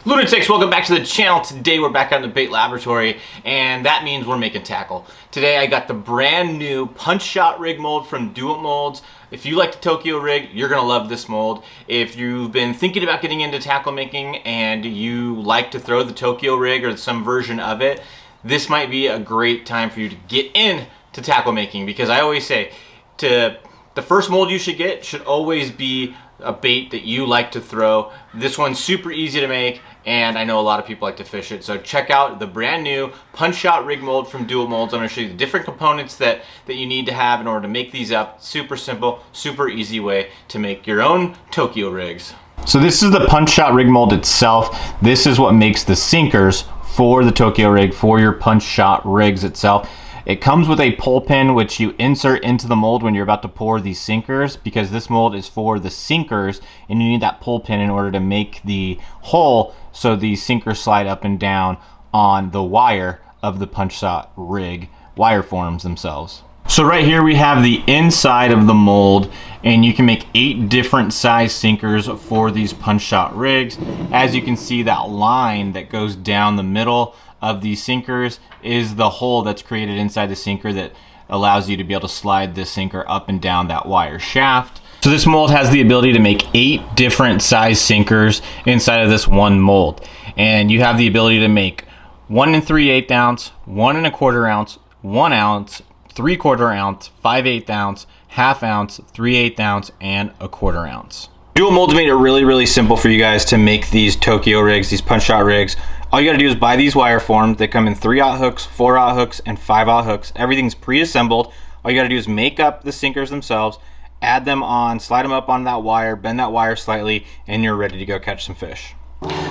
Lunatics, welcome back to the channel. Today we're back out in the bait laboratory, and that means we're making tackle. Today I got the brand new punch shot rig mold from Do It Molds. If you like the Tokyo rig, you're gonna love this mold. If you've been thinking about getting into tackle making and you like to throw the Tokyo rig or some version of it, this might be a great time for you to get into tackle making, because I always say the first mold you should get should always be a bait that you like to throw. This one's super easy to make, and I know a lot of people like to fish it. So check out the brand new punch shot rig mold from Do It Molds. I'm going to show you the different components that you need to have in order to make these up. Super simple, super easy way to make your own Tokyo rigs. So this is the punch shot rig mold itself. This is what makes the sinkers for the Tokyo rig, for your punch shot rigs itself. It comes with a pull pin which you insert into the mold when you're about to pour these sinkers, because this mold is for the sinkers and you need that pull pin in order to make the hole so the sinkers slide up and down on the wire of the punch shot rig wire forms themselves. So right here we have the inside of the mold, and you can make 8 different size sinkers for these punch shot rigs. As you can see, that line that goes down the middle of these sinkers is the hole that's created inside the sinker that allows you to be able to slide this sinker up and down that wire shaft. So this mold has the ability to make 8 different size sinkers inside of this one mold, and you have the ability to make 1 3/8 ounce, 1 1/4 ounce, 1 ounce, 3/4 ounce, 5/8 ounce, half ounce, 3/8 ounce, and 1/4 ounce. Do It Molds made it really simple for you guys to make these Tokyo rigs, these punch shot rigs. All you gotta do is buy these wire forms. They come in 3/0 hooks, 4/0 hooks, and 5/0 hooks. Everything's pre-assembled. All you gotta do is make up the sinkers themselves, add them on, slide them up on that wire, bend that wire slightly, and you're ready to go catch some fish.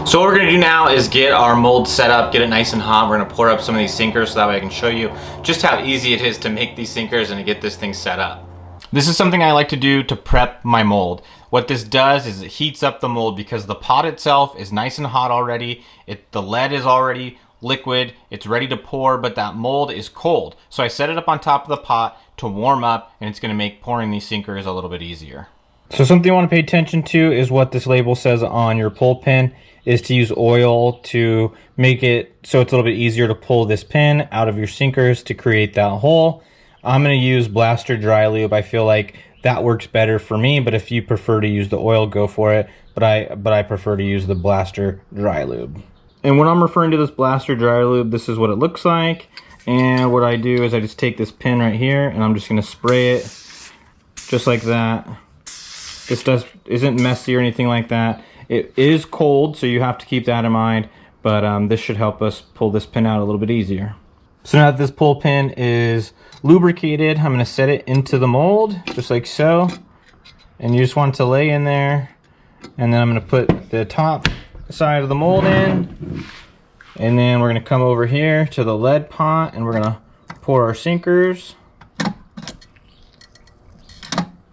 So what we're gonna do now is get our mold set up, get it nice and hot. We're gonna pour up some of these sinkers so that way I can show you just how easy it is to make these sinkers and to get this thing set up. This is something I like to do to prep my mold. What this does is it heats up the mold, because the pot itself is nice and hot already. The lead is already liquid, it's ready to pour, but that mold is cold. So I set it up on top of the pot to warm up, and it's gonna make pouring these sinkers a little bit easier. So something you want to pay attention to is what this label says on your pull pin, is to use oil to make it so it's a little bit easier to pull this pin out of your sinkers to create that hole. I'm going to use Blaster Dry Lube. I feel like that works better for me, but if you prefer to use the oil, go for it. But I prefer to use the Blaster Dry Lube. And when I'm referring to this Blaster Dry Lube, this is what it looks like. And what I do is I just take this pin right here and I'm just going to spray it just like that. This isn't messy or anything like that. It is cold, so you have to keep that in mind, but this should help us pull this pin out a little bit easier. So now that this pull pin is lubricated, I'm going to set it into the mold, just like so. And you just want it to lay in there. And then I'm going to put the top side of the mold in. And then we're going to come over here to the lead pot, and we're going to pour our sinkers.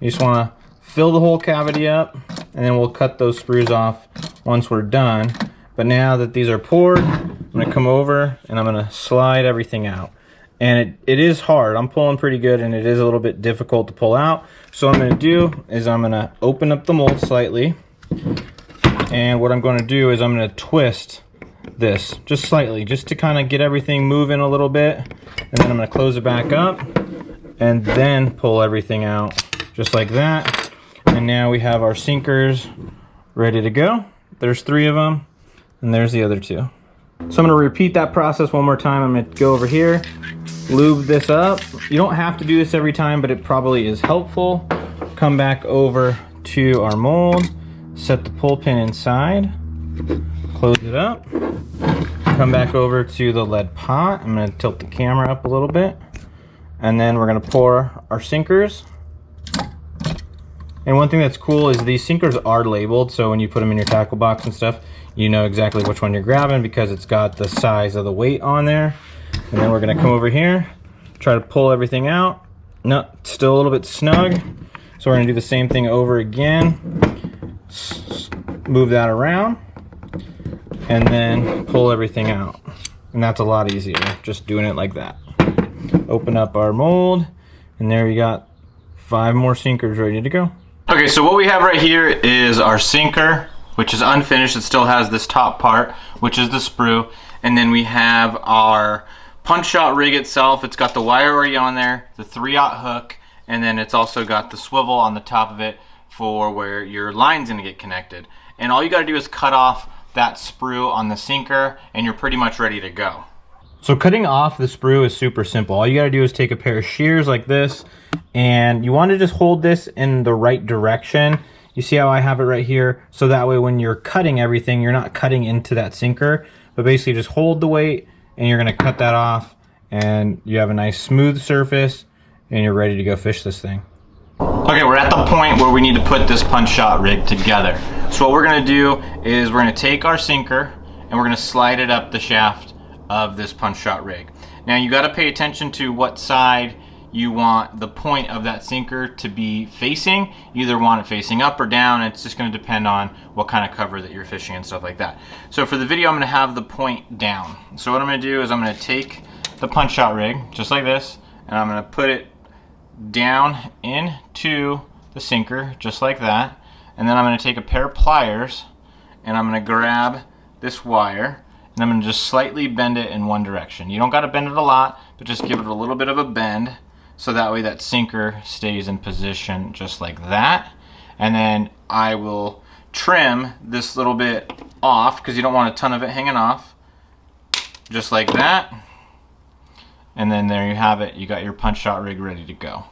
You just want to fill the whole cavity up, and then we'll cut those screws off once we're done. But now that these are poured, I'm going to come over and I'm going to slide everything out. And it is hard. I'm pulling pretty good, and it is a little bit difficult to pull out. So what I'm going to do is I'm going to open up the mold slightly. And what I'm going to do is I'm going to twist this just slightly, just to kind of get everything moving a little bit. And then I'm going to close it back up and then pull everything out just like that. And now we have our sinkers ready to go. There's 3 of them, and there's the other 2. So I'm going to repeat that process one more time. I'm going to go over here, lube this up. You don't have to do this every time, but it probably is helpful. Come back over to our mold, set the pull pin inside, close it up, come back over to the lead pot. I'm going to tilt the camera up a little bit, and then we're going to pour our sinkers. And one thing that's cool is these sinkers are labeled, so when you put them in your tackle box and stuff, you know exactly which one you're grabbing, because it's got the size of the weight on there. And then we're going to come over here, try to pull everything out. No, still a little bit snug. So we're going to do the same thing over again. Move that around, and then pull everything out. And that's a lot easier, just doing it like that. Open up our mold, and there we got 5 more sinkers ready to go. Okay, so what we have right here is our sinker which is unfinished. It still has this top part, which is the sprue. And then we have our punch shot rig itself. It's got the wire already on there, the 3/0 hook, and then it's also got the swivel on the top of it for where your line's gonna get connected. And all you gotta do is cut off that sprue on the sinker and you're pretty much ready to go. So cutting off the sprue is super simple. All you gotta do is take a pair of shears like this, and you wanna just hold this in the right direction. You see how I have it right here? So that way when you're cutting everything, you're not cutting into that sinker, but basically just hold the weight and you're gonna cut that off and you have a nice smooth surface and you're ready to go fish this thing. Okay, we're at the point where we need to put this punch shot rig together. So what we're gonna do is we're gonna take our sinker and we're gonna slide it up the shaft of this punch shot rig. Now you gotta pay attention to what side you want the point of that sinker to be facing. You either want it facing up or down. It's just gonna depend on what kind of cover that you're fishing and stuff like that. So for the video, I'm gonna have the point down. So what I'm gonna do is I'm gonna take the punch shot rig, just like this, and I'm gonna put it down into the sinker, just like that. And then I'm gonna take a pair of pliers and I'm gonna grab this wire and I'm gonna just slightly bend it in one direction. You don't gotta bend it a lot, but just give it a little bit of a bend so that way that sinker stays in position just like that. And then I will trim this little bit off because you don't want a ton of it hanging off, just like that. And then there you have it. You got your punch shot rig ready to go.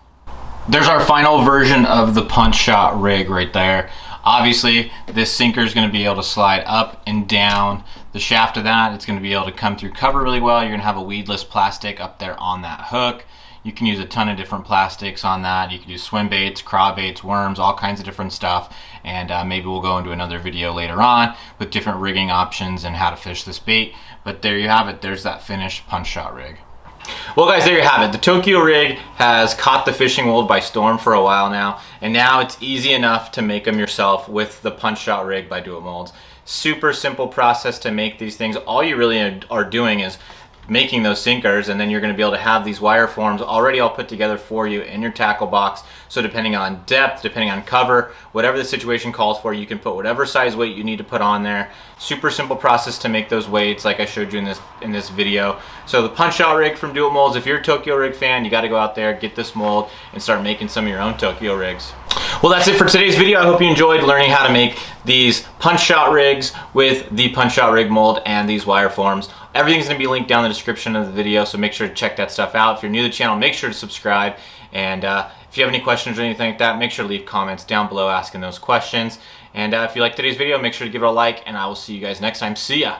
There's our final version of the punch shot rig right there. Obviously, this sinker is going to be able to slide up and down the shaft of that. It's going to be able to come through cover really well. You're going to have a weedless plastic up there on that hook. You can use a ton of different plastics on that. You can use swim baits, craw baits, worms, all kinds of different stuff. And maybe we'll go into another video later on with different rigging options and how to fish this bait. But there you have it. There's that finished punch shot rig. Well guys, there you have it. The Tokyo rig has caught the fishing world by storm for a while now, and now it's easy enough to make them yourself with the punch shot rig by Do It Molds. Super simple process to make these things. All you really are doing is making those sinkers, and then you're going to be able to have these wire forms already all put together for you in your tackle box. So depending on depth, depending on cover, whatever the situation calls for, you can put whatever size weight you need to put on there. Super simple process to make those weights like I showed you in this video. So the punch shot rig from Do It Molds, if you're a Tokyo rig fan, you got to go out there, get this mold, and start making some of your own Tokyo rigs. Well, that's it for today's video. I hope you enjoyed learning how to make these punch shot rigs with the punch shot rig mold and these wire forms. Everything's going to be linked down in the description of the video, so make sure to check that stuff out. If you're new to the channel, make sure to subscribe. And if you have any questions or anything like that, make sure to leave comments down below asking those questions. And if you like today's video, make sure to give it a like, and I will see you guys next time. See ya!